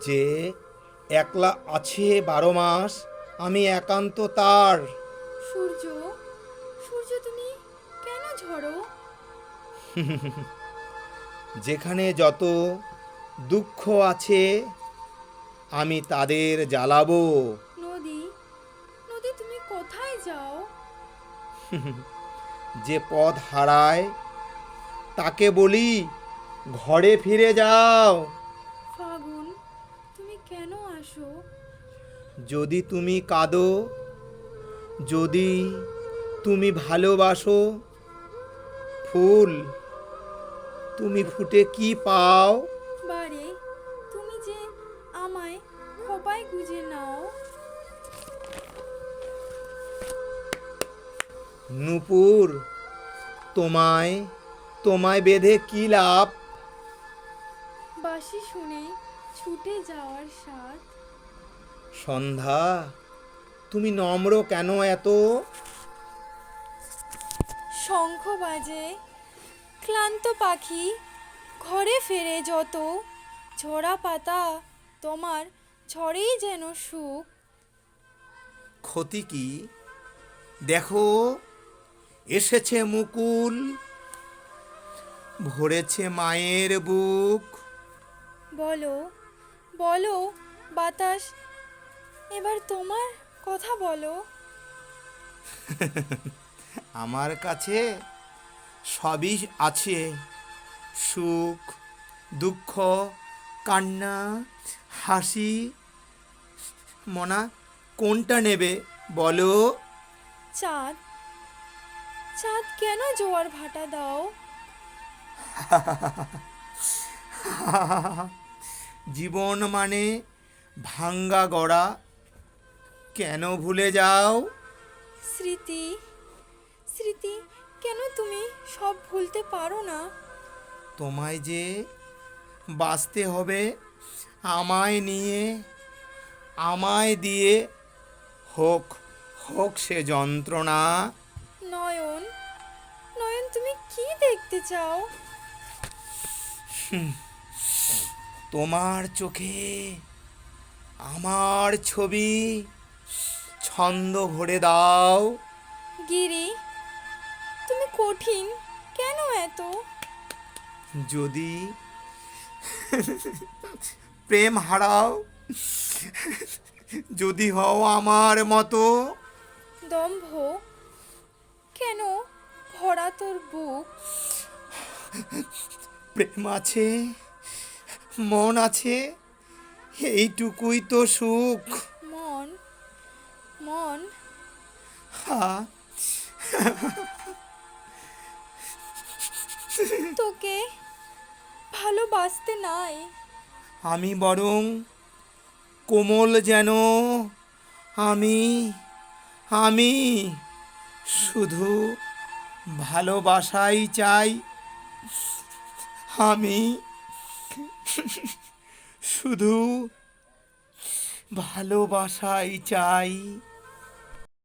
যে একলা আছে 12 মাস, আমি একান্ত তার। সূর্য, সূর্য তুমি কেন ঝরো? যেখানে যত দুঃখ আছে আমি তাদের জ্বালাবো। নদী, নদী তুমি কোথায় যাও? যে পথ হারায় তাকে বলি ঘরে ফিরে যাও। ফাগুন, তুমি কেন আসো? যদি তুমি কাঁদো, যদি তুমি ভালোবাসো, ফুল তুমি ফুটে কি পাও? বারে, তুমি যে আমায় খোপায় গুজে নাও। নূপুর তোমায় তোমায় বেঁধে কি লাভ? বাঁশি শুনে ছুটে যাওয়ার স্বাদ। সন্ধ্যা তুমি নম্র কেন এত? শঙ্খ বাজে, ক্লান্ত পাখি ঘরে ফেরে যত। ঝরা পাতা তোমার ঝড়েই যেন সুখ। ক্ষতি কি দেখো, এসেছে মুকুল, ভরেছে মায়ের বুক। বলো, বলো বাতাস, এবার তোমার কথা বলো। আমার কাছে সবই আছে, সুখ, দুঃখ, কান্না, হাসি। মনা, কোনটা নেবে বলো? চাঁদ, চাঁদ কেন জোয়ার ভাটা দাও? জীবন মানে ভাঙ্গা গড়া, কেন ভুলে যাও? স্মৃতি, স্মৃতি কেন তুমি সব ভুলতে পারো না? তোমায় যে বাঁচতে হবে আমায় নিয়ে, আমায় দিয়ে, হোক হোক সে যন্ত্রণা। নয়ন, নয়ন তুমি কি দেখতে চাও? তোমার চোখে আমার ছবি ছন্দ ভরে দাও। গিরি, তুমি কঠিন কেন এত? যদি প্রেম হারাও, যদি হও আমার মতো। দম্ভ কেন ভরা তোর বুক? প্রেম আছে, মন আছে, এইটুকুই তো সুখ। মন, মন হা, তোকে ভালোবাসতে নাই। আমি বরং কোমল যেন, আমি আমি শুধু ভালোবাসাই চাই। আমি শুধু ভালোবাসাই চাই।